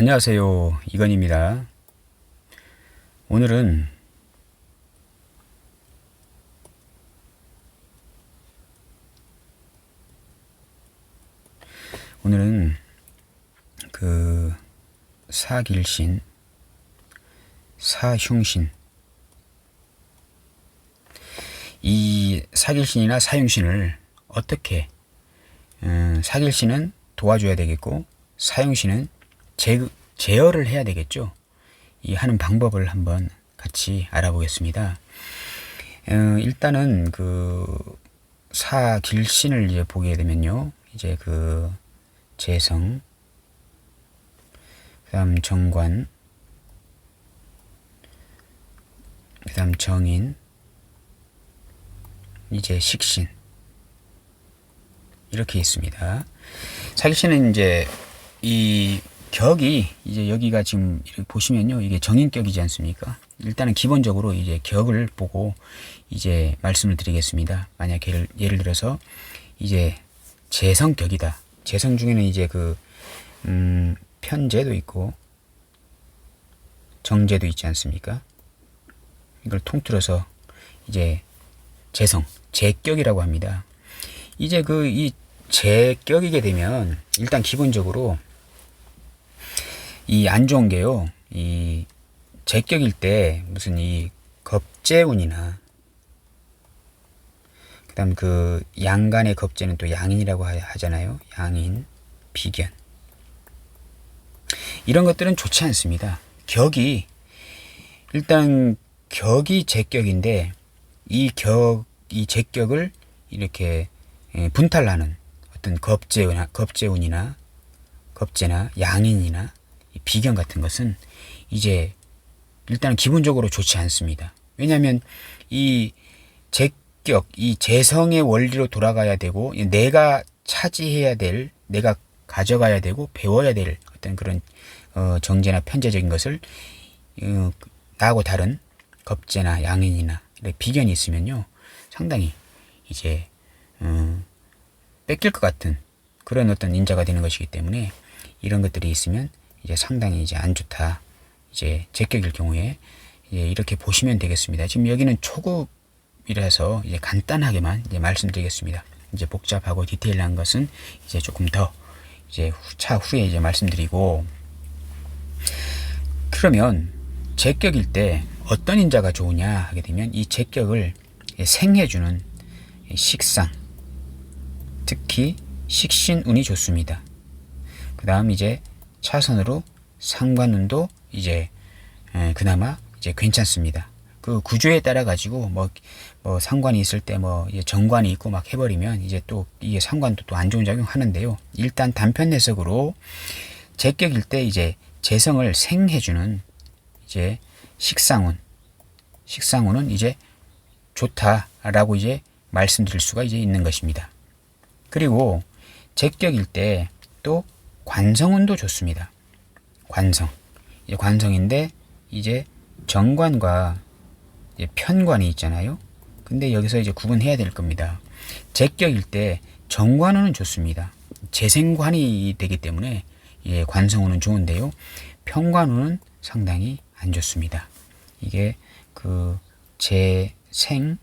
안녕하세요, 이건입니다. 오늘은 그 사길신, 사흉신, 이 사길신이나 사흉신을 어떻게 사길신은 도와줘야 되겠고 사흉신은 제어를 해야 되겠죠. 이 하는 방법을 한번 같이 알아보겠습니다. 일단은 그 사길신을 이제 보게 되면요, 이제 그 재성, 그다음 정관, 그다음 정인, 이제 식신, 이렇게 있습니다. 사길신은 이제 이 격이 이제 여기가 지금 이렇게 보시면요, 이게 정인격이지 않습니까? 일단은 기본적으로 이제 격을 보고 이제 말씀을 드리겠습니다. 만약 예를 들어서 이제 재성격이다. 재성 중에는 이제 그 편재도 있고 정재도 있지 않습니까? 이걸 통틀어서 이제 재성, 재격이라고 합니다. 이제 이 재격이게 되면 일단 기본적으로 이 안 좋은 게요, 이 재격일 때 무슨 이 겁재운이나 그다음 그 양간의 겁재는 또 양인이라고 하잖아요. 양인, 비견, 이런 것들은 좋지 않습니다. 일단 격이 재격인데 이 재격을 이렇게 분탈하는 어떤 겁재운이나 겁재나 양인이나 비견 같은 것은 이제 일단 기본적으로 좋지 않습니다. 왜냐하면 이 재격, 이 재성의 원리로 돌아가야 되고 내가 차지해야 될, 내가 가져가야 되고 배워야 될 어떤 그런 정제나 편제적인 것을 나하고 다른 겁재나 양인이나 비견이 있으면요, 상당히 이제 뺏길 것 같은 그런 어떤 인자가 되는 것이기 때문에 이런 것들이 있으면 이제 상당히 이제 안 좋다. 이제 재격일 경우에 이렇게 보시면 되겠습니다. 지금 여기는 초급이라서 이제 간단하게만 이제 말씀드리겠습니다. 이제 복잡하고 디테일한 것은 이제 조금 더 이제 차후에 이제 말씀드리고, 그러면 재격일 때 어떤 인자가 좋으냐 하게 되면 이 재격을 생해주는 식상, 특히 식신운이 좋습니다. 그 다음 이제 차선으로 상관운도 이제 그나마 이제 괜찮습니다. 그 구조에 따라 가지고 뭐 상관이 있을 때 정관이 있고 막 해버리면 이제 또 이게 상관도 또 안 좋은 작용 하는데요. 일단 단편 해석으로 재격일 때 이제 재성을 생해주는 이제 식상운은 이제 좋다라고 이제 말씀드릴 수가 이제 있는 것입니다. 그리고 재격일 때 또 관성운도 좋습니다. 관성인데 이제 정관과 이제 편관이 있잖아요. 근데 여기서 이제 구분해야 될 겁니다. 재격일 때 정관운은 좋습니다. 재생관이 되기 때문에 관성운은 좋은데요, 편관운은 상당히 안 좋습니다. 이게 그 재생살에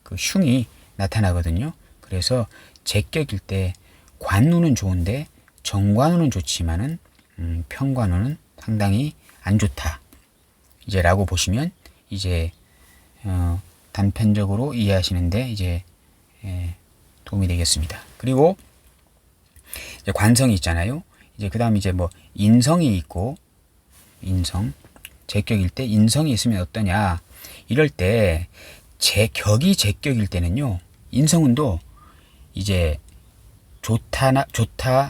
그 흉이 나타나거든요. 그래서 재격일 때 관운은 좋은데 정관운은 좋지만은 편관운은 상당히 안 좋다. 이제 라고 보시면 이제 단편적으로 이해하시는데 이제 도움이 되겠습니다. 그리고 이제 관성이 있잖아요. 이제 그다음 이제 인성이 있고, 재격일 때 인성이 있으면 어떠냐? 이럴 때 격이 재격일 때는요, 인성운도 이제 좋다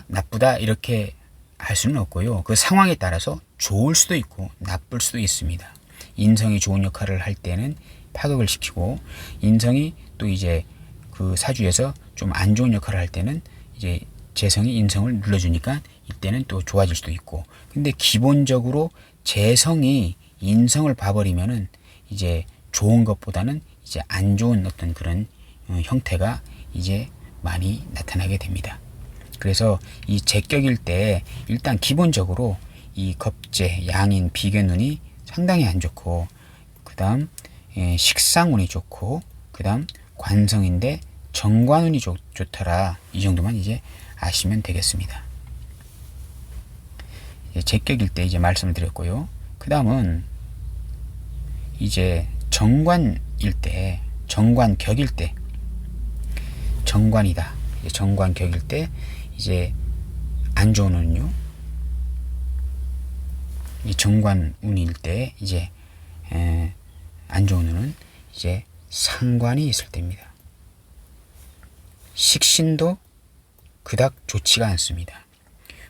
나쁘다 이렇게 할 수는 없고요. 그 상황에 따라서 좋을 수도 있고 나쁠 수도 있습니다. 인성이 좋은 역할을 할 때는 파극을 시키고, 인성이 또 이제 그 사주에서 좀 안 좋은 역할을 할 때는 이제 재성이 인성을 눌러주니까 이때는 또 좋아질 수도 있고. 근데 기본적으로 재성이 인성을 봐버리면은 이제 좋은 것보다는 이제 안 좋은 어떤 그런 형태가 이제 많이 나타나게 됩니다. 그래서 이 제격일 때 일단 기본적으로 이 겁재, 양인, 비견운이 상당히 안 좋고, 그 다음 식상운이 좋고, 그 다음 관성인데 정관운이 좋더라. 이 정도만 이제 아시면 되겠습니다. 제격일 때 이제 말씀을 드렸고요. 그 다음은 이제 정관일 때, 정관격일 때, 정관이다. 정관격일 때 이제 안 좋은 운은요. 이 정관운일 때 이제 안 좋은 운은 이제 상관이 있을 때입니다. 식신도 그닥 좋지가 않습니다.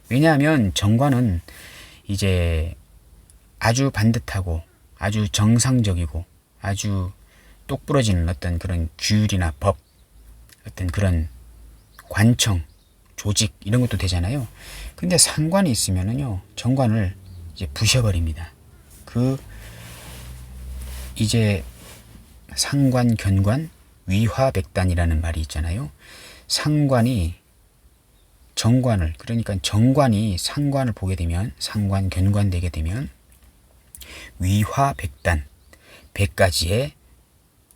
왜냐하면 정관은 이제 아주 반듯하고 아주 정상적이고 아주 똑부러지는 어떤 그런 규율이나 법, 어떤 그런 관청, 조직 이런 것도 되잖아요. 근데 상관이 있으면은요, 정관을 이제 부셔버립니다. 이제 상관, 견관, 위화백단이라는 말이 있잖아요. 상관이 정관을, 그러니까 정관이 상관을 보게 되면, 상관, 견관 되게 되면 위화백단, 100가지의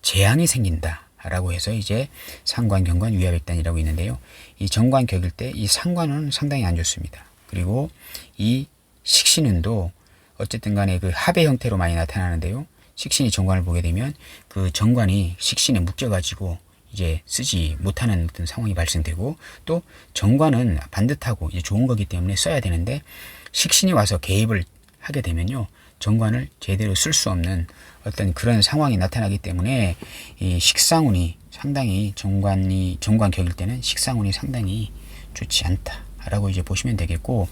재앙이 생긴다 라고 해서 이제 상관, 견관, 위화백단이라고 있는데요. 이 정관격일 때 이 상관은 상당히 안 좋습니다. 그리고 이 식신운도 어쨌든 간에 그 합의 형태로 많이 나타나는데요. 식신이 정관을 보게 되면 그 정관이 식신에 묶여가지고 이제 쓰지 못하는 어떤 상황이 발생되고, 또 정관은 반듯하고 이제 좋은 거기 때문에 써야 되는데 식신이 와서 개입을 하게 되면요, 정관을 제대로 쓸 수 없는 어떤 그런 상황이 나타나기 때문에 이 식상운이 상당히 정관격일 때는 식상운이 상당히 좋지 않다라고 이제 보시면 되겠고,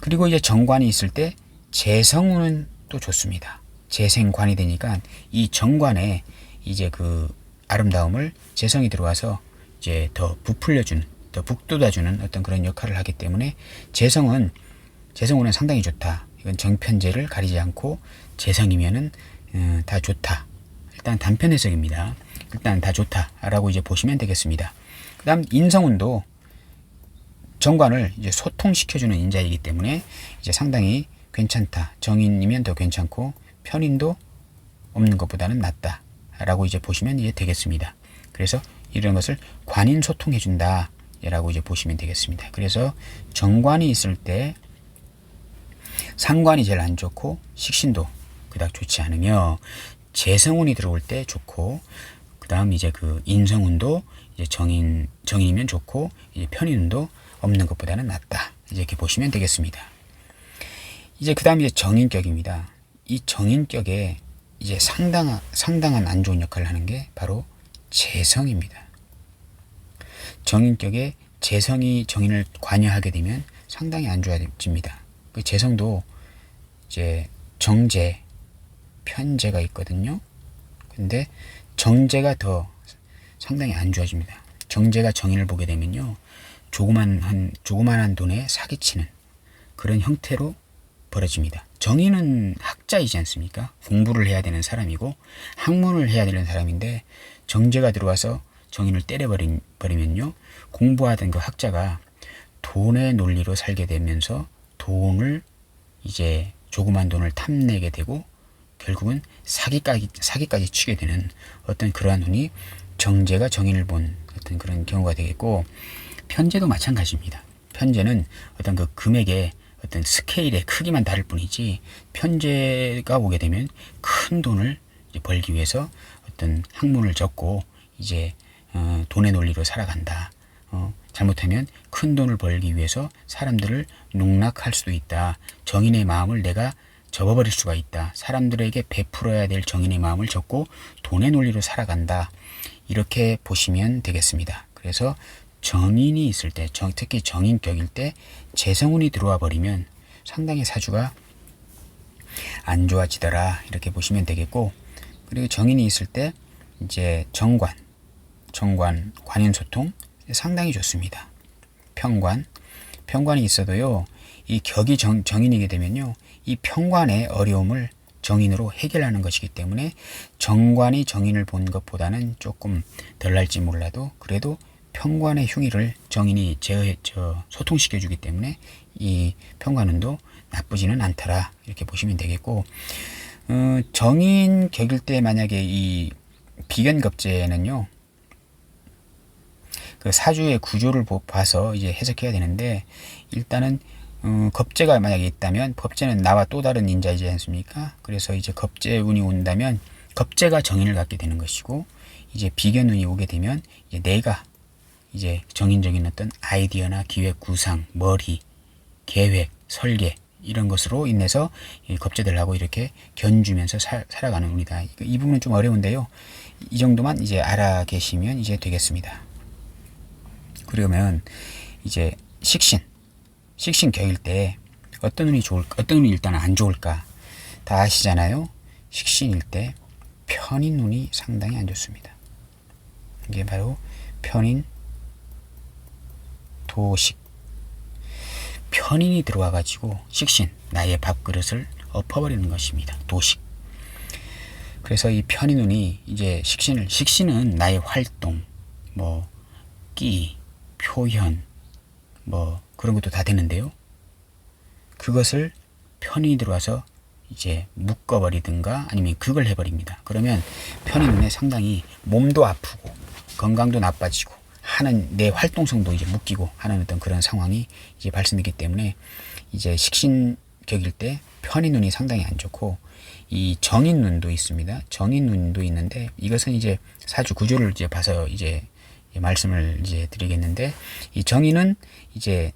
그리고 이제 정관이 있을 때 재성운은 또 좋습니다. 재생관이 되니까 이 정관에 이제 그 아름다움을 재성이 들어와서 이제 더 부풀려주는, 더 북돋아주는 어떤 그런 역할을 하기 때문에 재성운은 상당히 좋다. 이건 정편재를 가리지 않고 재성이면은 다 좋다. 일단 단편 해석입니다. 일단 다 좋다라고 이제 보시면 되겠습니다. 그다음 인성운도 정관을 이제 소통시켜주는 인자이기 때문에 이제 상당히 괜찮다. 정인이면 더 괜찮고 편인도 없는 것보다는 낫다라고 이제 보시면 이제 되겠습니다. 그래서 이런 것을 관인 소통해준다 라고 이제 보시면 되겠습니다. 그래서 정관이 있을 때 상관이 제일 안 좋고 식신도 그닥 좋지 않으며, 재성운이 들어올 때 좋고, 그 다음 이제 그 인성운도 이제 정인이면 좋고, 이제 편인운도 없는 것보다는 낫다. 이렇게 보시면 되겠습니다. 이제 그 다음 이제 정인격입니다. 이 정인격에 이제 상당한 안 좋은 역할을 하는 게 바로 재성입니다. 정인격에 재성이 정인을 관여하게 되면 상당히 안 좋아집니다. 그 재성도 이제 정재, 편재가 있거든요. 근데 정재가 더 상당히 안 좋아집니다. 정재가 정인을 보게 되면요, 조그만한 돈에 사기치는 그런 형태로 벌어집니다. 정인은 학자이지 않습니까? 공부를 해야 되는 사람이고 학문을 해야 되는 사람인데 정재가 들어와서 정인을 때려버리면요, 공부하던 그 학자가 돈의 논리로 살게 되면서 돈을 이제 조그만 돈을 탐내게 되고 결국은 사기까지 치게 되는 어떤 그러한 운이 정재가 정인을 본 어떤 그런 경우가 되겠고, 편재도 마찬가지입니다. 편재는 어떤 그 금액의 어떤 스케일의 크기만 다를 뿐이지, 편재가 오게 되면 큰 돈을 이제 벌기 위해서 어떤 학문을 적고 이제 돈의 논리로 살아간다. 잘못하면 큰 돈을 벌기 위해서 사람들을 농락할 수도 있다. 정인의 마음을 내가 접어버릴 수가 있다. 사람들에게 베풀어야 될 정인의 마음을 접고 돈의 논리로 살아간다. 이렇게 보시면 되겠습니다. 그래서 정인이 있을 때, 특히 정인격일 때 재성운이 들어와 버리면 상당히 사주가 안 좋아지더라. 이렇게 보시면 되겠고, 그리고 정인이 있을 때 이제 정관, 관인소통 상당히 좋습니다. 편관이 있어도요, 이 격이 정인이게 되면요, 이 편관의 어려움을 정인으로 해결하는 것이기 때문에 정관이 정인을 본 것보다는 조금 덜 날지 몰라도 그래도 편관의 흉의를 정인이 소통시켜주기 때문에 이 편관운도 나쁘지는 않더라 이렇게 보시면 되겠고, 정인 격일 때 만약에 이 비견겁제는요, 그 사주의 구조를 봐서 이제 해석해야 되는데, 일단은 겁재가 만약에 있다면, 겁재는 나와 또 다른 인자이지 않습니까? 그래서 이제 겁재운이 온다면 겁재가 정인을 갖게 되는 것이고, 이제 비견운이 오게 되면 이제 내가 이제 정인적인 어떤 아이디어나 기획, 구상, 머리, 계획, 설계 이런 것으로 인해서 이 겁재들하고 이렇게 견주면서 살아가는 운이다. 이 부분은 좀 어려운데요. 이 정도만 이제 알아 계시면 이제 되겠습니다. 그러면 이제 식신 격일 때 어떤 운이 좋을까, 어떤 운이 일단 안 좋을까 다 아시잖아요. 식신일 때 편인 운이 상당히 안 좋습니다. 이게 바로 편인, 도식. 편인이 들어와 가지고 식신, 나의 밥그릇을 엎어버리는 것입니다. 도식. 그래서 이 편인운이 이제 식신은 나의 활동, 뭐 끼, 표현, 뭐 그런 것도 다 되는데요. 그것을 편인이 들어와서 이제 묶어버리든가 아니면 그걸 해버립니다. 그러면 편인운에 상당히 몸도 아프고 건강도 나빠지고 하는 내 활동성도 이제 묶이고 하는 어떤 그런 상황이 이제 발생되기 때문에 이제 식신격일 때 편인운이 상당히 안 좋고, 이 정인운도 있습니다. 정인운도 있는데 이것은 이제 사주 구조를 이제 봐서 이제 말씀을 이제 드리겠는데, 이 정인은 이제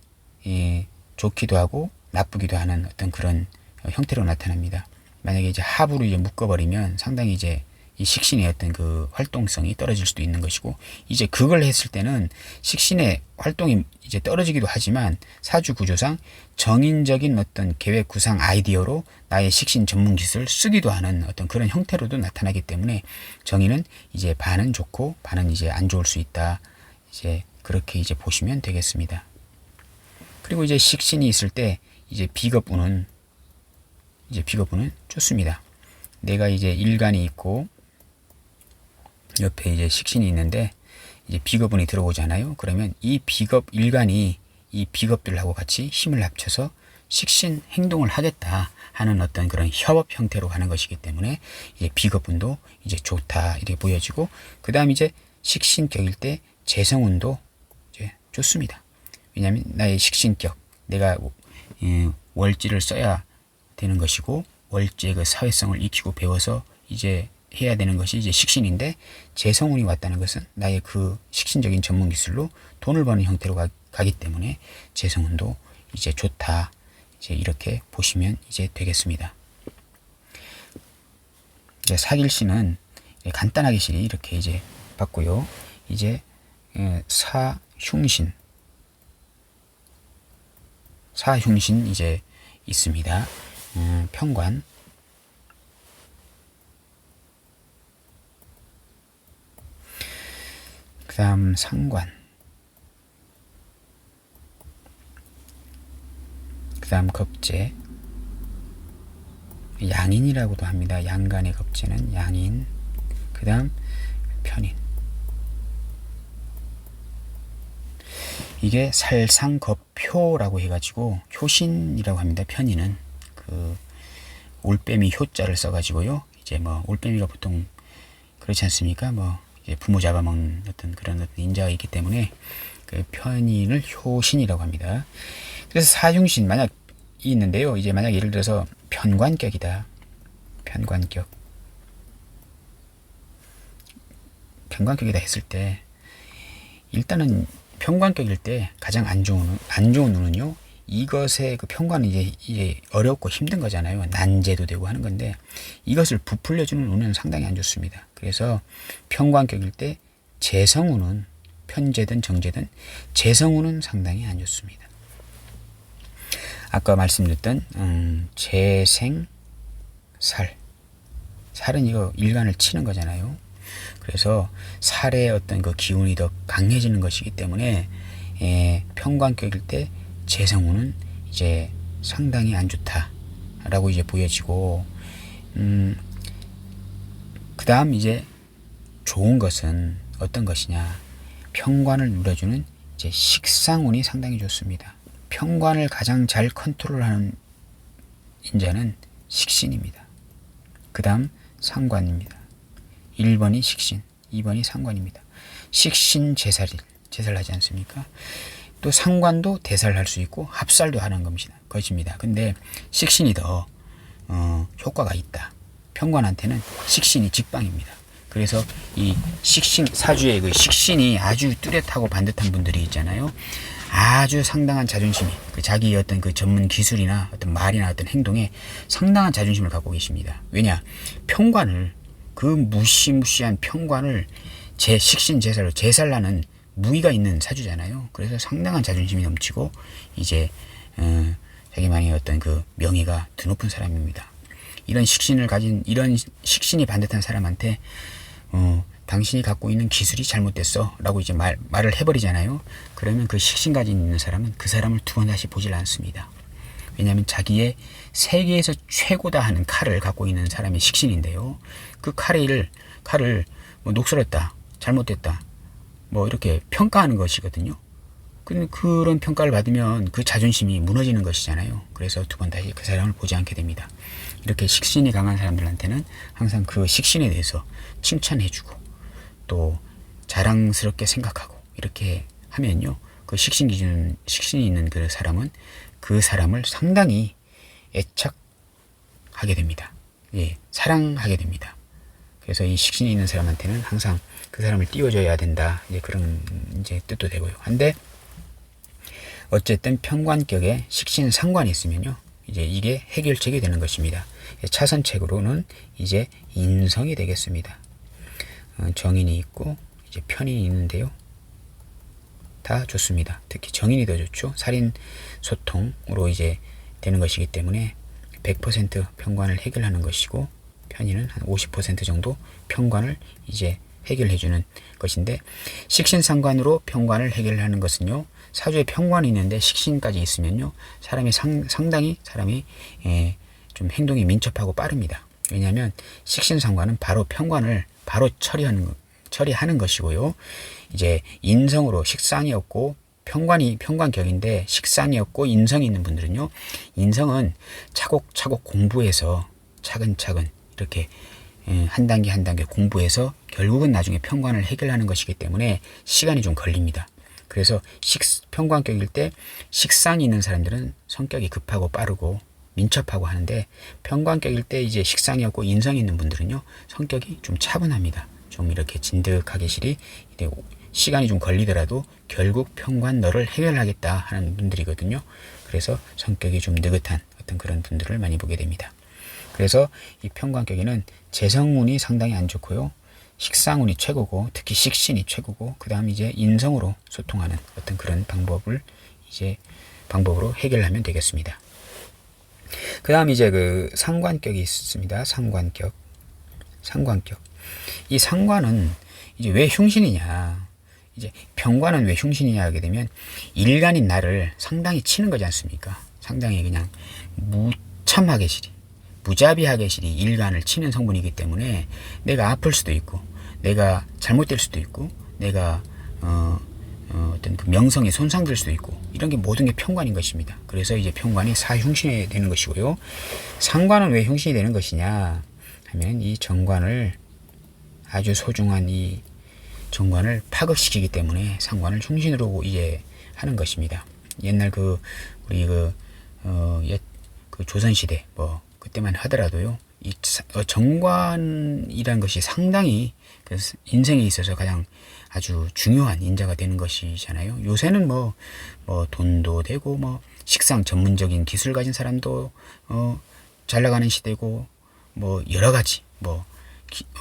좋기도 하고 나쁘기도 하는 어떤 그런 형태로 나타납니다. 만약에 이제 합으로 이제 묶어버리면 상당히 이제 이 식신의 어떤 그 활동성이 떨어질 수도 있는 것이고, 이제 그걸 했을 때는 식신의 활동이 이제 떨어지기도 하지만 사주 구조상 정인적인 어떤 계획, 구상, 아이디어로 나의 식신 전문 기술을 쓰기도 하는 어떤 그런 형태로도 나타나기 때문에 정인은 이제 반은 좋고 반은 이제 안 좋을 수 있다. 이제 그렇게 이제 보시면 되겠습니다. 그리고 이제 식신이 있을 때 이제 비겁운은 좋습니다. 내가 이제 일간이 있고 옆에 이제 식신이 있는데 이제 비겁운이 들어오잖아요. 그러면 이 비겁 일간이 이 비겁들하고 같이 힘을 합쳐서 식신 행동을 하겠다 하는 어떤 그런 협업 형태로 가는 것이기 때문에 이제 비겁운도 이제 좋다 이렇게 보여지고, 그 다음 이제 식신격일 때 재성운도 이제 좋습니다. 왜냐하면 나의 식신격, 내가 월지를 써야 되는 것이고 월지의 그 사회성을 익히고 배워서 이제 해야 되는 것이 이제 식신인데, 재성운이 왔다는 것은 나의 그 식신적인 전문 기술로 돈을 버는 형태로 가기 때문에 재성운도 이제 좋다. 이제 이렇게 보시면 이제 되겠습니다. 이제 사길신은 간단하게 신이 이렇게 이제 봤고요. 이제 사흉신 이제 있습니다. 편관, 그 다음 상관, 그 다음 겁재, 양인이라고도 합니다. 양간의 겁재는 양인, 그 다음 편인. 이게 살상겁효라고 해가지고 효신이라고 합니다. 편인은 그 올빼미 효자를 써가지고요. 이제 뭐 올빼미가 보통 그렇지 않습니까? 뭐 부모 잡아먹는 어떤 그런 어떤 인자가 있기 때문에 그 편인을 효신이라고 합니다. 그래서 사흉신 만약 있는데요. 이제 만약 예를 들어서 편관격이다. 편관격이다 했을 때 일단은 편관격일 때 가장 안 좋은 운은요. 이것의 그 편관은 이제 어렵고 힘든 거잖아요. 난제도 되고 하는 건데 이것을 부풀려주는 운은 상당히 안 좋습니다. 그래서 편관격일 때 재성운은 편재든 정재든 재성운은 상당히 안 좋습니다. 아까 말씀드렸던 재생, 살은 이거 일간을 치는 거잖아요. 그래서 살의 어떤 그 기운이 더 강해지는 것이기 때문에 편관격일 때 재성운은 이제 상당히 안 좋다라고 이제 보여지고, 그 다음 이제 좋은 것은 어떤 것이냐. 평관을 눌러주는 이제 식상운이 상당히 좋습니다. 평관을 가장 잘 컨트롤하는 인자는 식신입니다. 그 다음 상관입니다. 1번이 식신, 2번이 상관입니다. 식신 제살을 하지 않습니까? 또 상관도 대살을 할 수 있고 합살도 하는 것입니다. 근데 식신이 더 효과가 있다. 평관한테는 식신이 직방입니다. 그래서 이 식신 사주의 그 식신이 아주 뚜렷하고 반듯한 분들이 있잖아요. 아주 상당한 자존심이 그 자기의 어떤 그 전문 기술이나 어떤 말이나 어떤 행동에 상당한 자존심을 갖고 계십니다. 왜냐? 평관을 그 무시무시한 평관을 제 식신 제살로 제살라는 무의가 있는 사주잖아요. 그래서 상당한 자존심이 넘치고 이제 자기만의 어떤 그 명예가 드높은 사람입니다. 이런 식신을 가진 이런 식신이 반듯한 사람한테 당신이 갖고 있는 기술이 잘못됐어 라고 이제 말을 해버리잖아요. 그러면 그 식신 가진 있는 사람은 그 사람을 두 번 다시 보질 않습니다. 왜냐하면 자기의 세계에서 최고다 하는 칼을 갖고 있는 사람이 식신인데요. 그 칼을 뭐 녹슬었다, 잘못됐다, 뭐 이렇게 평가하는 것이거든요. 근데 그런 평가를 받으면 그 자존심이 무너지는 것이잖아요. 그래서 두 번 다시 그 사람을 보지 않게 됩니다. 이렇게 식신이 강한 사람들한테는 항상 그 식신에 대해서 칭찬해주고 또 자랑스럽게 생각하고 이렇게 하면요, 그 식신이 있는 그 사람은 그 사람을 상당히 애착하게 됩니다. 예, 사랑하게 됩니다. 그래서 이 식신이 있는 사람한테는 항상 그 사람을 띄워줘야 된다. 이제 그런 이제 뜻도 되고요. 한데 어쨌든 평관격에 식신 상관이 있으면요, 이제 이게 해결책이 되는 것입니다. 차선책으로는 이제 인성이 되겠습니다. 정인이 있고 이제 편인이 있는데요. 다 좋습니다. 특히 정인이 더 좋죠. 살인 소통으로 이제 되는 것이기 때문에 100% 평관을 해결하는 것이고, 편인은 한 50% 정도 평관을 이제 해결해주는 것인데, 식신상관으로 평관을 해결하는 것은요, 사주에 평관이 있는데 식신까지 있으면요, 사람이 상당히 좀 행동이 민첩하고 빠릅니다. 왜냐하면 식신상관은 바로 평관을 바로 처리하는 것이고요. 이제 인성으로 식상이 없고 평관격인데 식상이 없고 인성이 있는 분들은요, 인성은 차곡차곡 공부해서 차근차근 이렇게 한 단계 한 단계 공부해서 결국은 나중에 평관을 해결하는 것이기 때문에 시간이 좀 걸립니다. 그래서 평관격일 때 식상이 있는 사람들은 성격이 급하고 빠르고 민첩하고 하는데, 평관격일 때 이제 식상이 없고 인성이 있는 분들은요, 성격이 좀 차분합니다. 좀 이렇게 진득하게 시간이 좀 걸리더라도 결국 평관 너를 해결하겠다 하는 분들이거든요. 그래서 성격이 좀 느긋한 어떤 그런 분들을 많이 보게 됩니다. 그래서 이 평관격에는 재성운이 상당히 안 좋고요, 식상운이 최고고, 특히 식신이 최고고, 그 다음 이제 인성으로 소통하는 어떤 그런 방법으로 해결하면 되겠습니다. 그 다음 이제 그 상관격이 있습니다. 상관격. 이 상관은 이제 왜 흉신이냐, 이제 평관은 왜 흉신이냐 하게 되면 일간인 나를 상당히 치는 거지 않습니까? 상당히 그냥 무자비하게 일간을 치는 성분이기 때문에 내가 아플 수도 있고, 내가 잘못될 수도 있고, 내가 어떤 그 명성이 손상될 수도 있고, 이런 게 모든 게 평관인 것입니다. 그래서 이제 평관이 사흉신이 되는 것이고요. 상관은 왜 흉신이 되는 것이냐 하면 이 정관을, 아주 소중한 이 정관을 파극시키기 때문에 상관을 흉신으로 이제 하는 것입니다. 옛날 우리 옛 조선시대 그때만 하더라도요, 이 정관이라는 것이 상당히 그 인생에 있어서 가장 아주 중요한 인자가 되는 것이잖아요. 요새는 돈도 되고 식상 전문적인 기술 가진 사람도 잘 나가는 시대고, 여러 가지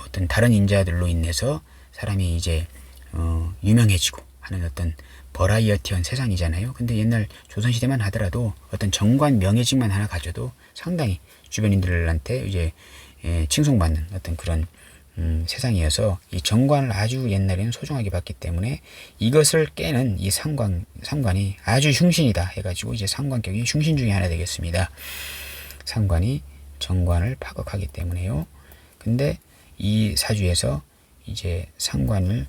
어떤 다른 인자들로 인해서 사람이 이제 유명해지고 하는 어떤 버라이어티한 세상이잖아요. 근데 옛날 조선시대만 하더라도 어떤 정관 명예직만 하나 가져도 상당히 주변인들한테 이제 칭송받는 어떤 그런 세상이어서, 이 정관을 아주 옛날에는 소중하게 봤기 때문에 이것을 깨는 이 상관이 아주 흉신이다 해가지고 이제 상관격이 흉신 중에 하나 되겠습니다. 상관이 정관을 파극하기 때문에요. 근데 이 사주에서 이제 상관을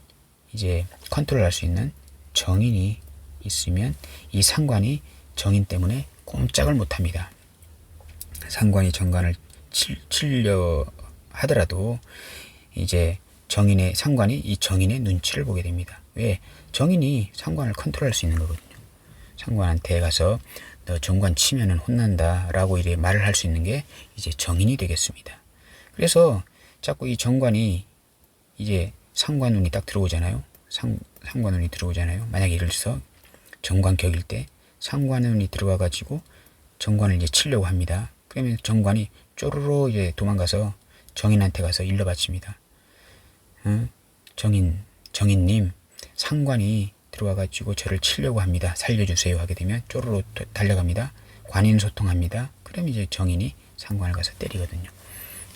이제 컨트롤할 수 있는 정인이 있으면 이 상관이 정인 때문에 꼼짝을 못합니다. 상관이 정관을 치려 하더라도 이제 상관이 이 정인의 눈치를 보게 됩니다. 왜? 정인이 상관을 컨트롤할 수 있는 거거든요. 상관한테 가서 너 정관 치면은 혼난다 라고 이래 말을 할 수 있는 게 이제 정인이 되겠습니다. 그래서 자꾸 이 정관이 이제 상관운이 딱 들어오잖아요. 상관운이 들어오잖아요. 만약에 예를 들어서 정관격일 때 상관운이 들어와 가지고 정관을 이제 치려고 합니다. 그러면 정관이 쪼르르 이제 도망가서 정인한테 가서 일러 바칩니다. 정인님, 상관이 들어와가지고 저를 치려고 합니다. 살려주세요 하게 되면 쪼르르 달려갑니다. 관인소통합니다. 그럼 이제 정인이 상관을 가서 때리거든요.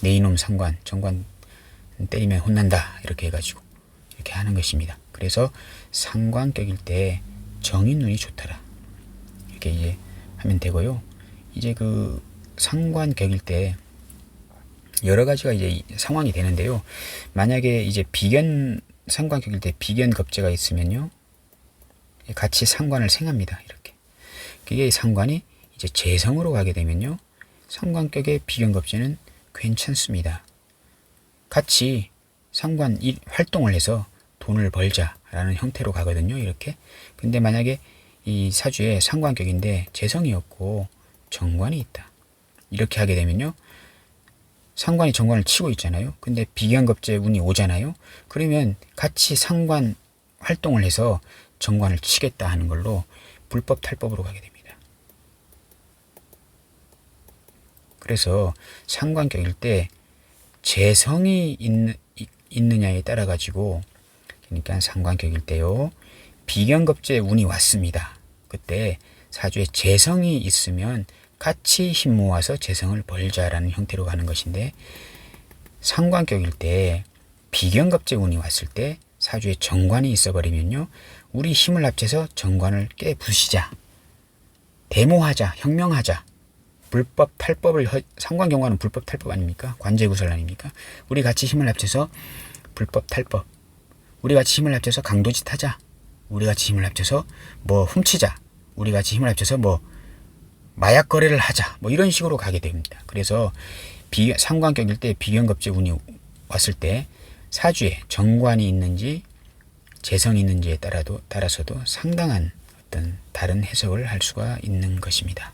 내 이놈 상관, 정관 때리면 혼난다 이렇게 해가지고 이렇게 하는 것입니다. 그래서 상관격일 때 정인운이 좋더라 이렇게 이제 하면 되고요. 이제 그 상관격일 때 여러 가지가 이제 상황이 되는데요. 만약에 이제 상관격일 때 비견겁제가 있으면요, 같이 상관을 생합니다. 이렇게. 그게 상관이 이제 재성으로 가게 되면요, 상관격의 비견겁제는 괜찮습니다. 같이 상관 활동을 해서 돈을 벌자라는 형태로 가거든요. 이렇게. 근데 만약에 이 사주에 상관격인데 재성이 없고 정관이 있다. 이렇게 하게 되면요, 상관이 정관을 치고 있잖아요. 근데 비견겁제 운이 오잖아요. 그러면 같이 상관 활동을 해서 정관을 치겠다 하는 걸로 불법 탈법으로 가게 됩니다. 그래서 상관격일 때 재성이 있느냐에 따라 가지고, 그러니까 상관격일 때요, 비견겁제 운이 왔습니다. 그때 사주에 재성이 있으면 같이 힘 모아서 재성을 벌자라는 형태로 가는 것인데, 상관격일 때 비견겁제 운이 왔을 때 사주에 정관이 있어버리면요, 우리 힘을 합쳐서 정관을 깨부시자, 데모하자, 혁명하자, 불법 탈법을 상관경관은 불법 탈법 아닙니까? 관제구설 아닙니까? 우리 같이 힘을 합쳐서 불법 탈법, 우리 같이 힘을 합쳐서 강도짓 하자, 우리 같이 힘을 합쳐서 뭐 훔치자, 우리 같이 힘을 합쳐서 뭐 마약 거래를 하자, 뭐 이런 식으로 가게 됩니다. 그래서 상관격일 때 비견겁제 운이 왔을 때 사주에 정관이 있는지 재성이 있는지에 따라서도 상당한 어떤 다른 해석을 할 수가 있는 것입니다.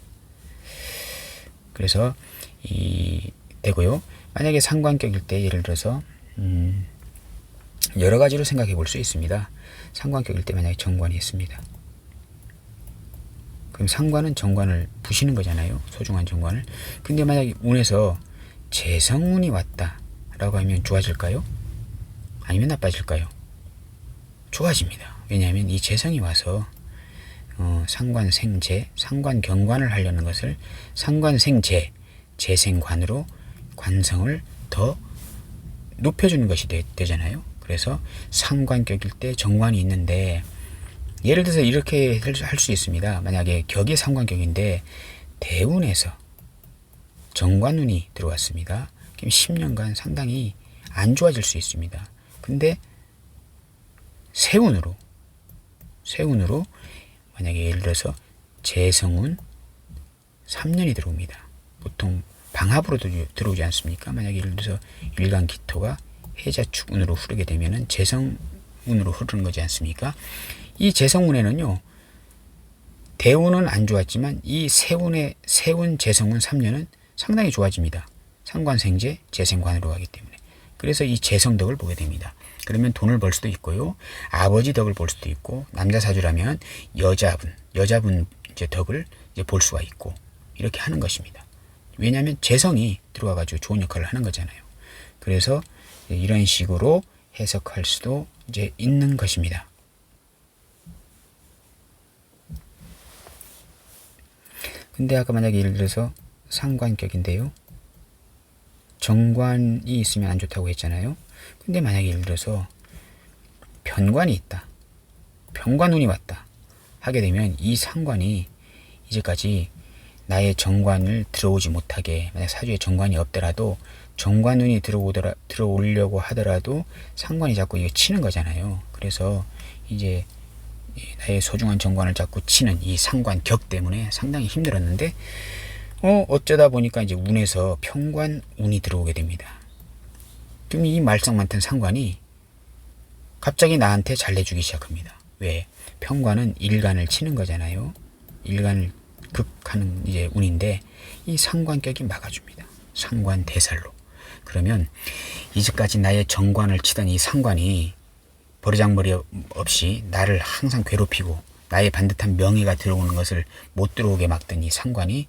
그래서 되고요. 만약에 상관격일 때 예를 들어서 여러 가지로 생각해 볼 수 있습니다. 상관격일 때 만약에 정관이 있습니다. 그럼 상관은 정관을 부시는 거잖아요. 소중한 정관을. 근데 만약에 운에서 재성운이 왔다라고 하면 좋아질까요? 아니면 나빠질까요? 좋아집니다. 왜냐하면 이 재성이 와서 상관생재, 상관경관을 하려는 것을 상관생재, 재생관으로 관성을 더 높여주는 것이 되잖아요. 그래서 상관격일 때 정관이 있는데, 예를 들어서 이렇게 할 수 있습니다. 만약에 격이 상관격인데 대운에서 정관운이 들어왔습니다. 그럼 10년간 상당히 안 좋아질 수 있습니다. 근데 세운으로 만약에 예를 들어서 재성운 3년이 들어옵니다. 보통 방합으로 들어오지 않습니까? 만약에 예를 들어서 일간기토가 해자축운으로 흐르게 되면은 재성운으로 흐르는 거지 않습니까? 이 재성운에는요, 대운은 안 좋았지만 이 세운 재성운 3년은 상당히 좋아집니다. 상관생재 재생관으로 가기 때문에. 그래서 이 재성덕을 보게 됩니다. 그러면 돈을 벌 수도 있고요, 아버지 덕을 볼 수도 있고, 남자 사주라면 여자분 이제 덕을 이제 볼 수가 있고, 이렇게 하는 것입니다. 왜냐하면 재성이 들어와가지고 좋은 역할을 하는 거잖아요. 그래서 이런 식으로 해석할 수도 이제 있는 것입니다. 근데 아까 만약에 예를 들어서 상관격인데요, 정관이 있으면 안 좋다고 했잖아요. 근데 만약에 예를 들어서 편관이 있다, 편관운이 왔다 하게 되면 이 상관이 이제까지 나의 정관을 들어오지 못하게, 만약 사주에 정관이 없더라도 정관운이 들어오려고 하더라도 상관이 자꾸 이거 치는 거잖아요. 그래서 이제 나의 소중한 정관을 자꾸 치는 이 상관격 때문에 상당히 힘들었는데 어쩌다 보니까 이제 운에서 편관운이 들어오게 됩니다. 그럼 이 말썽 많던 상관이 갑자기 나한테 잘해주기 시작합니다. 왜? 편관은 일간을 치는 거잖아요. 일간을 극하는 이제 운인데 이 상관격이 막아줍니다. 상관 대살로. 그러면 이제까지 나의 정관을 치던 이 상관이 버르장머리 없이 나를 항상 괴롭히고 나의 반듯한 명예가 들어오는 것을 못 들어오게 막던 이 상관이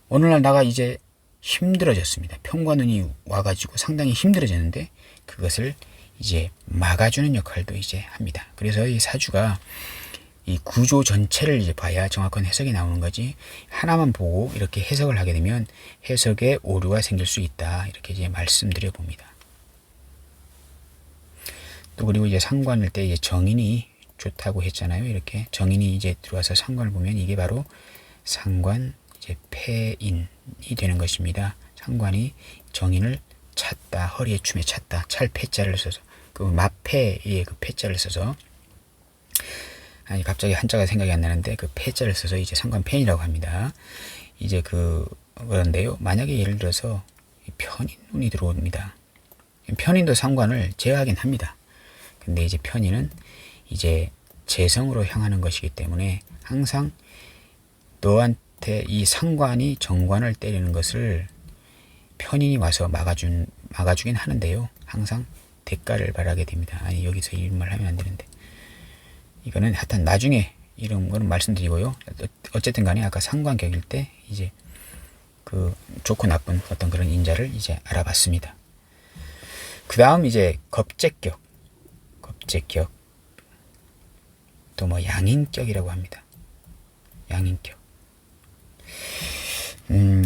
어느 날 나가 이제 힘들어졌습니다. 편관운이 와가지고 상당히 힘들어졌는데 그것을 이제 막아주는 역할도 이제 합니다. 그래서 이 사주가 이 구조 전체를 이제 봐야 정확한 해석이 나오는 거지, 하나만 보고 이렇게 해석을 하게 되면 해석에 오류가 생길 수 있다. 이렇게 이제 말씀드려 봅니다. 또 그리고 이제 상관일 때 이제 정인이 좋다고 했잖아요. 이렇게 정인이 이제 들어와서 상관을 보면 이게 바로 상관 이제 패인이 되는 것입니다. 상관이 정인을 찼다, 허리에 춤에 찼다, 찰 패자를 써서 그 마패의 그 패자를 써서, 아니 갑자기 한자가 생각이 안 나는데 그 패자를 써서 이제 상관패인이라고 합니다. 이제 그런데요. 만약에 예를 들어서 편인운이 들어옵니다. 편인도 상관을 제어하긴 합니다. 근데 이제 편인은 이제 재성으로 향하는 것이기 때문에 항상 너한테 이 상관이 정관을 때리는 것을 편인이 와서 막아주긴 하는데요. 항상 대가를 바라게 됩니다. 아니 여기서 이 말 하면 안 되는데, 이거는 하여튼 나중에 이런 거는 말씀드리고요. 어쨌든 간에 아까 상관격일 때 이제 그 좋고 나쁜 어떤 그런 인자를 이제 알아봤습니다. 그 다음 이제 겁재격 또 뭐 양인격이라고 합니다. 양인격.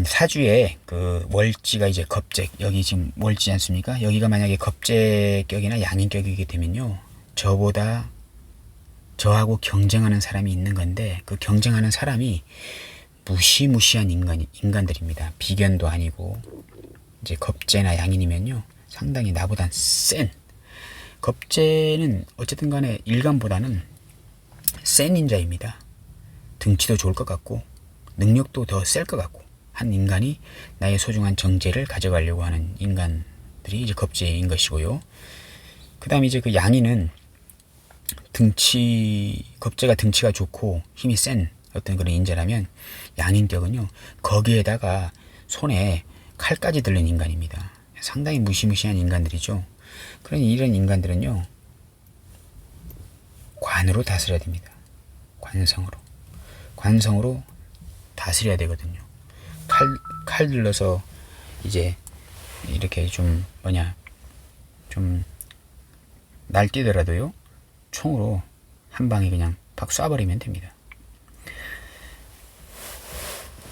사주에 그 월지가 이제 겁재, 여기 지금 월지지 않습니까? 여기가 만약에 겁재격이나 양인격이게 되면요, 저하고 경쟁하는 사람이 있는 건데 그 경쟁하는 사람이 무시무시한 인간들입니다. 비견도 아니고 이제 겁재나 양인이면요 상당히 나보단 센, 겁재는 어쨌든 간에 일간보다는 센 인자입니다. 등치도 좋을 것 같고 능력도 더 셀 것 같고 한 인간이 나의 소중한 정제를 가져가려고 하는 인간들이 이제 겁재인 것이고요. 그 다음에 이제 그 양인은 겁재가 등치가 좋고 힘이 센 어떤 그런 인자라면, 양인격은요 거기에다가 손에 칼까지 들린 인간입니다. 상당히 무시무시한 인간들이죠. 그러니 이런 인간들은요 관으로 다스려야 됩니다. 관성으로 다스려야 되거든요. 칼 들러서 이제 이렇게 좀 날뛰더라도요 총으로 한 방에 그냥 팍 쏴버리면 됩니다.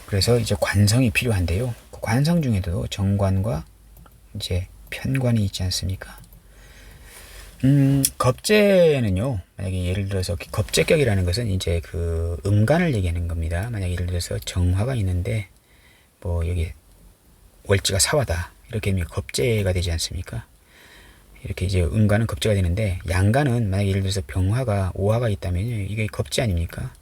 그래서 이제 관성이 필요한데요. 그 관성 중에도 정관과 이제 편관이 있지 않습니까? 겁재는요, 만약에 예를 들어서 겁재격이라는 것은 이제 그 음간을 얘기하는 겁니다. 만약 예를 들어서 정화가 있는데 뭐 여기 월지가 사화다 이렇게 하면 겁재가 되지 않습니까? 이렇게 이제 음간은 겁재가 되는데, 양간은 만약 예를 들어서 병화가 오화가 있다면 이게 겁재 아닙니까?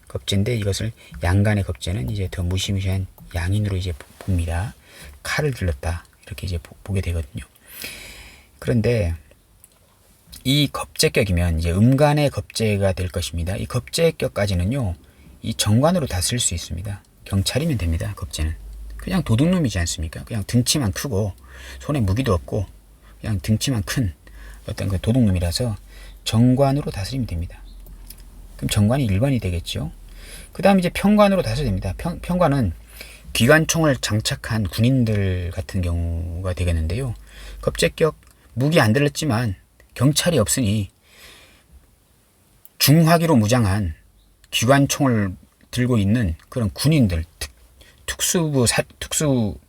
겁재인데 이것을 양간의 겁재는 이제 더 무시무시한 양인으로 이제 봅니다. 칼을 들렀다 이렇게 이제 보게 되거든요. 그런데 이 겁재격이면 이제 음간의 겁재가 될 것입니다. 이 겁재격까지는요 이 정관으로 다스릴 수 있습니다. 경찰이면 됩니다. 겁재는 그냥 도둑놈이지 않습니까? 그냥 등치만 크고 손에 무기도 없고 그냥 등치만 큰 어떤 그 도둑놈이라서 정관으로 다스리면 됩니다. 그럼 정관이 1번이 되겠죠. 그 다음 이제 편관으로 다스려야 됩니다. 편관은 기관총을 장착한 군인들 같은 경우가 되겠는데요. 겁재격 무기 안 들렸지만 경찰이 없으니 중화기로 무장한 기관총을 들고 있는 그런 군인들,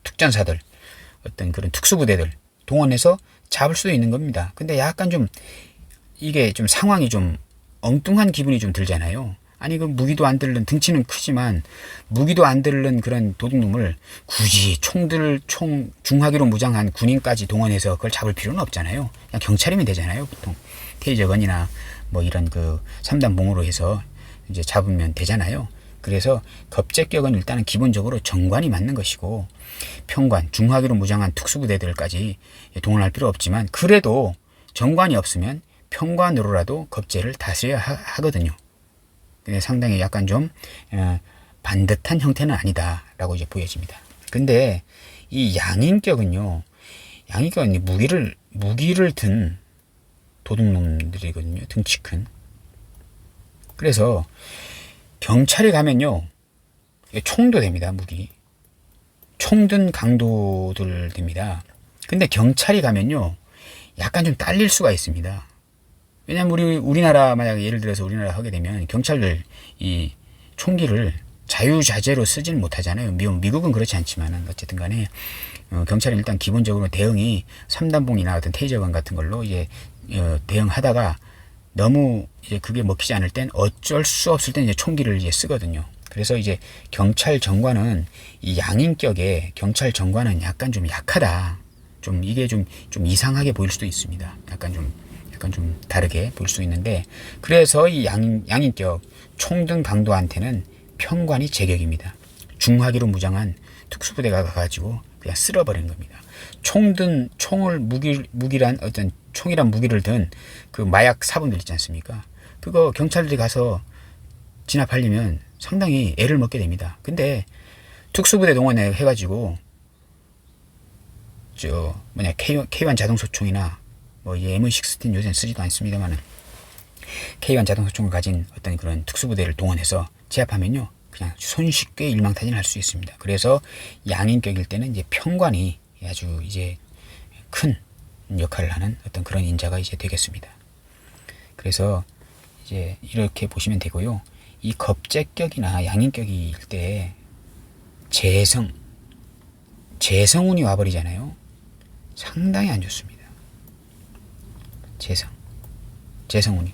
특전사들, 어떤 그런 특수부대들 동원해서 잡을 수도 있는 겁니다. 근데 약간 좀 이게 좀 상황이 좀 엉뚱한 기분이 좀 들잖아요. 아니 그 무기도 안 들른, 등치는 크지만 무기도 안 들른 그런 도둑놈을 굳이 중화기로 무장한 군인까지 동원해서 그걸 잡을 필요는 없잖아요. 그냥 경찰이면 되잖아요. 보통 테이저건이나 뭐 이런 그 3단 봉으로 해서 이제 잡으면 되잖아요. 그래서 겁제격은 일단은 기본적으로 정관이 맞는 것이고, 평관, 중화기로 무장한 특수부대들까지 동원할 필요 없지만, 그래도 정관이 없으면 평관으로라도 겁제를 다스려야 하거든요. 근데 상당히 약간 좀 반듯한 형태는 아니다라고 이제 보여집니다. 근데 이 양인격은요, 양인격은 무기를 든 도둑놈들이거든요. 등치 큰. 그래서 경찰이 가면요, 총도 됩니다. 무기. 총 든 강도들 됩니다. 근데 경찰이 가면요, 약간 좀 딸릴 수가 있습니다. 왜냐면 우리나라, 만약 예를 들어서 우리나라 하게 되면 경찰들 이 총기를 자유자재로 쓰지는 못하잖아요. 미국은 그렇지 않지만은 어쨌든 간에 경찰은 일단 기본적으로 대응이 3단봉이나 어떤 테이저건 같은 걸로 이제 대응하다가 너무 이제 그게 먹히지 않을 땐 어쩔 수 없을 땐 이제 총기를 이제 쓰거든요. 그래서 이제 경찰 정관은 이 양인격의 경찰 정관은 약간 좀 약하다. 좀 이게 좀 이상하게 보일 수도 있습니다. 약간 좀 다르게 볼 수 있는데, 그래서 이 양인격 총등 강도한테는 평관이 제격입니다. 중화기로 무장한 특수부대가 가가지고 그냥 쓸어버리는 겁니다. 총이란 무기를 든 그 마약 사범들 있지 않습니까? 그거 경찰들이 가서 진압하려면 상당히 애를 먹게 됩니다. 근데 특수부대 동원해 해가지고 K1 자동소총이나 뭐 M16 요새는 쓰지도 않습니다만은 K1 자동소총을 가진 어떤 그런 특수부대를 동원해서 제압하면요, 그냥 손쉽게 일망타진할 수 있습니다. 그래서 양인격일 때는 이제 평관이 아주 이제 큰 역할을 하는 어떤 그런 인자가 이제 되겠습니다. 그래서 이제 이렇게 보시면 되고요. 이 겁제격이나 양인격일 때 재성운이 와버리잖아요. 상당히 안 좋습니다. 재성운이.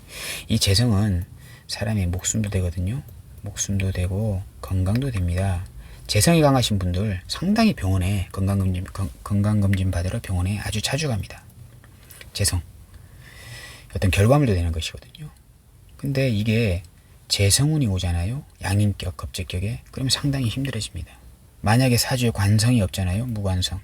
이 재성은 사람의 목숨도 되거든요. 목숨도 되고 건강도 됩니다. 재성이 강하신 분들 상당히 병원에 건강검진 받으러 병원에 아주 자주 갑니다. 재성. 어떤 결과물도 되는 것이거든요. 근데 이게 재성운이 오잖아요. 양인격, 겁제격에. 그러면 상당히 힘들어집니다. 만약에 사주에 관성이 없잖아요. 무관성.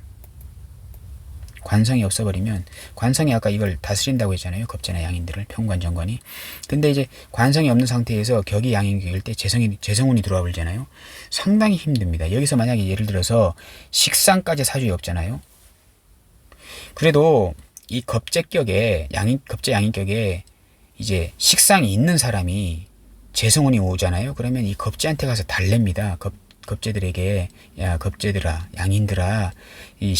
관성이 없어버리면, 관성이 아까 이걸 다스린다고 했잖아요. 겁제나 양인들을, 평관, 정관이. 근데 이제 관성이 없는 상태에서 격이 양인격일 때 재성운이 들어와 버리잖아요. 상당히 힘듭니다. 여기서 만약에 예를 들어서 식상까지 사주에 없잖아요. 그래도 이 겁제격에, 겁제 양인격에 이제 식상이 있는 사람이 재성운이 오잖아요. 그러면 이 겁제한테 가서 달랩니다. 겁제들에게, 야 겁제들아, 양인들아, 이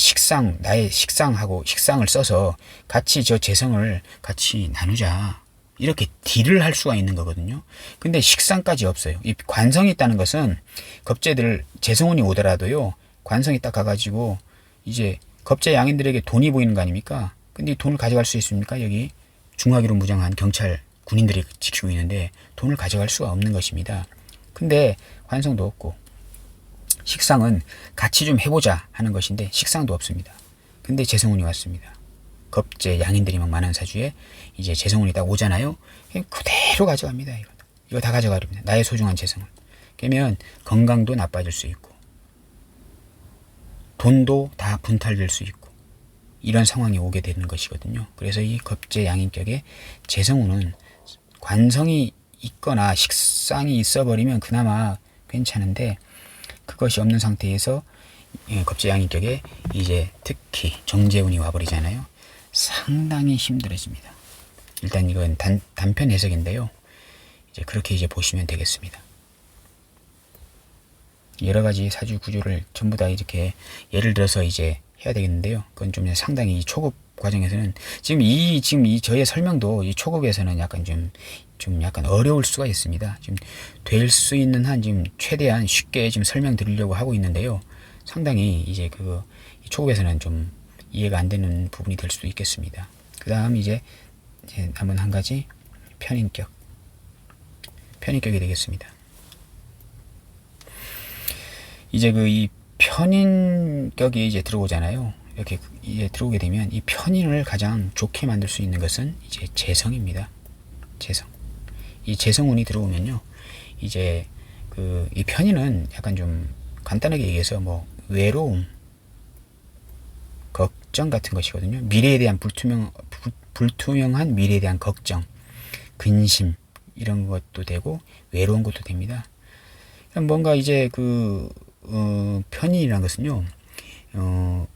나의 식상을 써서 같이 저 재성을 같이 나누자, 이렇게 딜을 할 수가 있는 거거든요. 근데 식상까지 없어요. 이 관성이 있다는 것은 겁제들 재성운이 오더라도요, 관성이 딱 가가지고 이제 겁제 양인들에게 돈이 보이는 거 아닙니까? 근데 이 돈을 가져갈 수 있습니까? 여기 중화기로 무장한 경찰 군인들이 지키고 있는데 돈을 가져갈 수가 없는 것입니다. 근데 관성도 없고 식상은 같이 좀 해보자 하는 것인데 식상도 없습니다. 근데 재성운이 왔습니다. 겁제 양인들이 막 많은 사주에 이제 재성운이 딱 오잖아요. 그냥 그대로 가져갑니다. 이거 다 가져가립니다. 나의 소중한 재성을. 그러면 건강도 나빠질 수 있고 돈도 다 분탈될 수 있고 이런 상황이 오게 되는 것이거든요. 그래서 이 겁제 양인격의 재성운은 관성이 있거나 식상이 있어버리면 그나마 괜찮은데, 그것이 없는 상태에서 겁제 양인격에 이제 특히 정제운이 와버리잖아요. 상당히 힘들어집니다. 일단 이건 단편 해석인데요. 이제 그렇게 이제 보시면 되겠습니다. 여러 가지 사주 구조를 전부 다 이렇게 예를 들어서 이제 해야 되겠는데요. 그건 좀 상당히 이 초급 과정에서는 지금 이 저의 설명도 이 초급에서는 약간 좀 약간 어려울 수가 있습니다. 지금 될 수 있는 한 지금 최대한 쉽게 지금 설명드리려고 하고 있는데요. 상당히 이제 이 초급에서는 좀 이해가 안 되는 부분이 될 수도 있겠습니다. 그 다음 이제 한번 한 가지 편인격. 편인격이 되겠습니다. 이제 이 편인격이 이제 들어오잖아요. 이렇게 이제 들어오게 되면 이 편인을 가장 좋게 만들 수 있는 것은 이제 재성입니다. 재성. 이 재성운이 들어오면요, 이제 이 편인은 약간 좀 간단하게 얘기해서 뭐 외로움, 걱정 같은 것이거든요. 미래에 대한 불투명한 미래에 대한 걱정, 근심 이런 것도 되고 외로운 것도 됩니다. 뭔가 이제 편인이라는 것은요,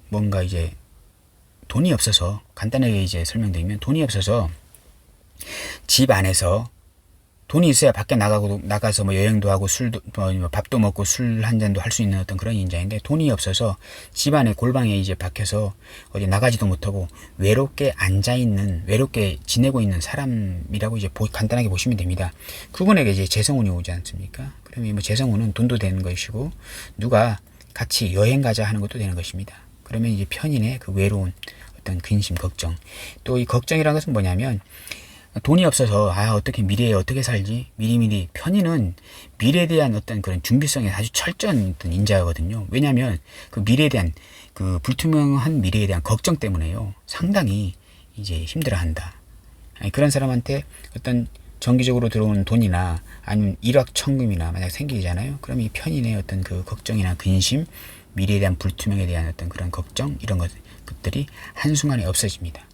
뭔가 이제 돈이 없어서, 간단하게 이제 설명드리면 돈이 없어서 집 안에서 돈이 있어야 밖에 나가서 뭐 여행도 하고 술도 뭐 밥도 먹고 술 한 잔도 할 수 있는 어떤 그런 인자인데, 돈이 없어서 집 안에 골방에 이제 박혀서 어디 나가지도 못하고 외롭게 외롭게 지내고 있는 사람이라고 이제 간단하게 보시면 됩니다. 그분에게 이제 재성운이 오지 않습니까? 그러면 뭐 재성운은 돈도 되는 것이고, 누가 같이 여행 가자 하는 것도 되는 것입니다. 그러면 이제 편인의 그 외로운 어떤 근심, 걱정. 또 이 걱정이라는 것은 뭐냐면, 돈이 없어서 어떻게 미래에 어떻게 살지, 미리미리. 편인은 미래에 대한 어떤 그런 준비성이 아주 철저한 어떤 인자거든요. 왜냐하면 그 미래에 대한 그 불투명한 미래에 대한 걱정 때문에요, 상당히 이제 힘들어한다. 그런 사람한테 어떤 정기적으로 들어오는 돈이나 아니면 일확천금이나 만약 생기잖아요. 그럼 이 편인의 어떤 그 걱정이나 근심, 미래에 대한 불투명에 대한 어떤 그런 걱정, 이런 것들이 한순간에 없어집니다.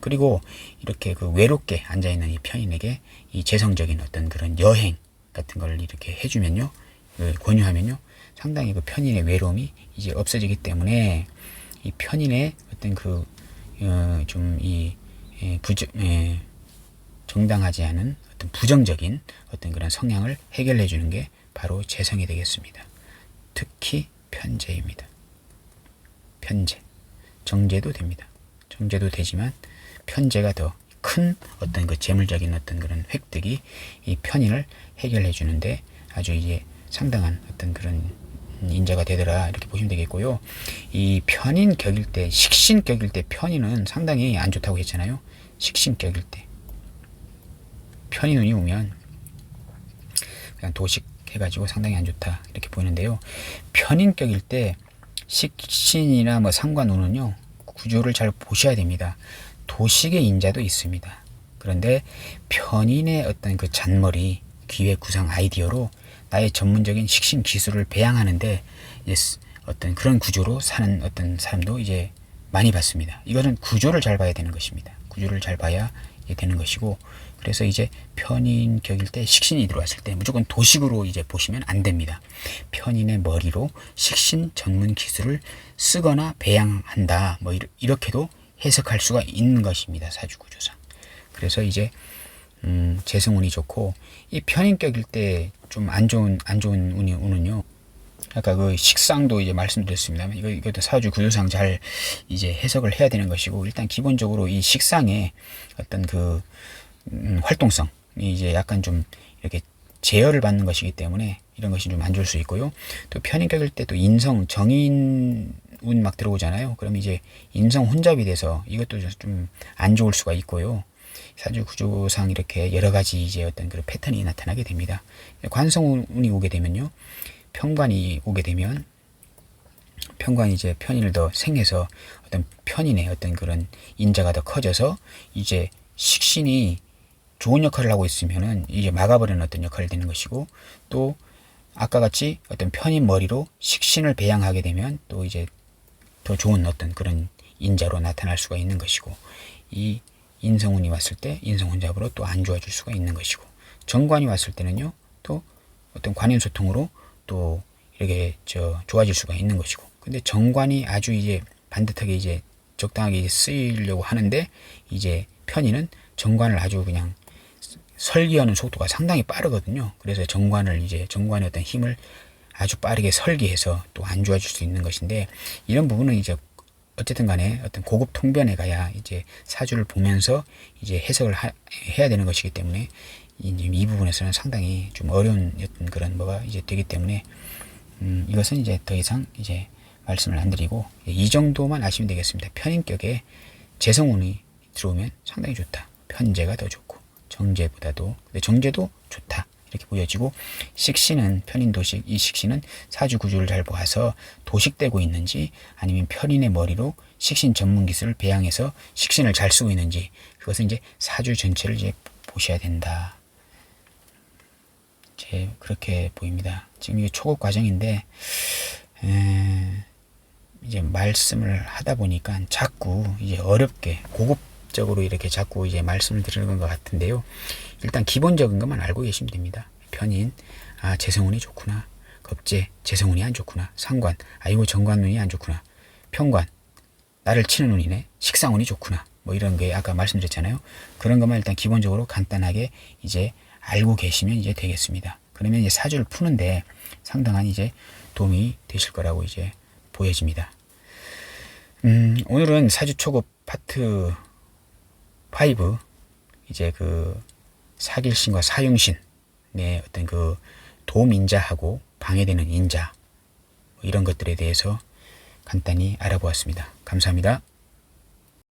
그리고 이렇게 외롭게 앉아있는 이 편인에게 이 재성적인 어떤 그런 여행 같은 걸 이렇게 해주면요, 권유하면요, 상당히 그 편인의 외로움이 이제 없어지기 때문에 이 편인의 어떤 정당하지 않은 어떤 부정적인 어떤 그런 성향을 해결해 주는 게 바로 재성이 되겠습니다. 특히 편재입니다. 편재. 정재도 됩니다. 정재도 되지만 편재가 더 큰 어떤 그 재물적인 어떤 그런 획득이 이 편인을 해결해 주는데 아주 이제 상당한 어떤 그런 인자가 되더라, 이렇게 보시면 되겠고요. 이 편인격일 때, 식신격일 때 편인은 상당히 안 좋다고 했잖아요. 식신격일 때 편인운이 오면 그냥 도식 해가지고 상당히 안 좋다, 이렇게 보이는데요. 편인격일 때 식신이나 뭐 상관운은요, 구조를 잘 보셔야 됩니다. 도식의 인자도 있습니다. 그런데 편인의 어떤 그 잔머리, 기획, 구상, 아이디어로 나의 전문적인 식신 기술을 배양하는데 어떤 그런 구조로 사는 어떤 사람도 이제 많이 봤습니다. 이거는 구조를 잘 봐야 되는 것입니다. 구조를 잘 봐야 되는 것이고, 그래서 이제 편인격일 때 식신이 들어왔을 때 무조건 도식으로 이제 보시면 안 됩니다. 편인의 머리로 식신 전문 기술을 쓰거나 배양한다, 뭐 이렇게도 해석할 수가 있는 것입니다, 사주구조상. 그래서 이제 재성운이 좋고, 이 편인격일 때 좀 안 좋은 운은요, 아까 그 식상도 이제 말씀드렸습니다만, 이것도 사주 구조상 잘 이제 해석을 해야 되는 것이고, 일단 기본적으로 이 식상의 어떤 활동성이 이제 약간 좀 이렇게 제어를 받는 것이기 때문에 이런 것이 좀 안 좋을 수 있고요. 또 편인격일 때 또 인성, 정인 운 막 들어오잖아요. 그럼 이제 인성 혼잡이 돼서 이것도 좀 안 좋을 수가 있고요. 사주 구조상 이렇게 여러 가지 이제 어떤 그런 패턴이 나타나게 됩니다. 관성운이 오게 되면요, 편관이 오게 되면, 편관이 이제 편인을 더 생해서 어떤 편인의 어떤 그런 인자가 더 커져서 이제 식신이 좋은 역할을 하고 있으면은 이제 막아버리는 어떤 역할이 되는 것이고, 또 아까 같이 어떤 편인 머리로 식신을 배양하게 되면 또 이제 더 좋은 어떤 그런 인자로 나타날 수가 있는 것이고, 이 인성운이 왔을 때 인성혼잡으로 또 안 좋아질 수가 있는 것이고, 정관이 왔을 때는요, 또 어떤 관인소통으로 또 이렇게 좋아질 수가 있는 것이고. 근데 정관이 아주 이제 반듯하게 이제 적당하게 쓰이려고 하는데, 이제 편인은 정관을 아주 그냥 설계하는 속도가 상당히 빠르거든요. 그래서 정관의 어떤 힘을 아주 빠르게 설계해서 또 안 좋아질 수 있는 것인데, 이런 부분은 이제 어쨌든 간에 어떤 고급 통변에 가야 이제 사주를 보면서 이제 해석을 해야 되는 것이기 때문에 이 부분에서는 상당히 좀 어려운 어떤 그런 뭐가 이제 되기 때문에 이것은 이제 더 이상 이제 말씀을 안 드리고, 이 정도만 아시면 되겠습니다. 편인격에 재성운이 들어오면 상당히 좋다. 편재가 더 좋고, 정재보다도, 근데 정재도 좋다, 이렇게 보여지고, 식신은 편인도식, 이 식신은 사주 구조를 잘 보아서 도식되고 있는지 아니면 편인의 머리로 식신 전문 기술을 배양해서 식신을 잘 쓰고 있는지, 그것은 이제 사주 전체를 이제 보셔야 된다. 이제 그렇게 보입니다. 지금 이게 초급 과정인데 이제 말씀을 하다 보니까 자꾸 이제 어렵게 고급적으로 이렇게 자꾸 이제 말씀을 드리는 것 같은데요. 일단 기본적인 것만 알고 계시면 됩니다. 편인, 아 재성운이 좋구나. 겁재, 재성운이 안 좋구나. 상관, 아이고 정관운이 안 좋구나. 편관, 나를 치는 운이네. 식상운이 좋구나. 뭐 이런 게 아까 말씀드렸잖아요. 그런 것만 일단 기본적으로 간단하게 이제 알고 계시면 이제 되겠습니다. 그러면 이제 사주를 푸는데 상당한 이제 도움이 되실 거라고 이제 보여집니다. 오늘은 사주 초급 파트 5, 이제 그 사길신과 사용신의 어떤 그 도움인자하고 방해되는 인자, 뭐 이런 것들에 대해서 간단히 알아보았습니다. 감사합니다.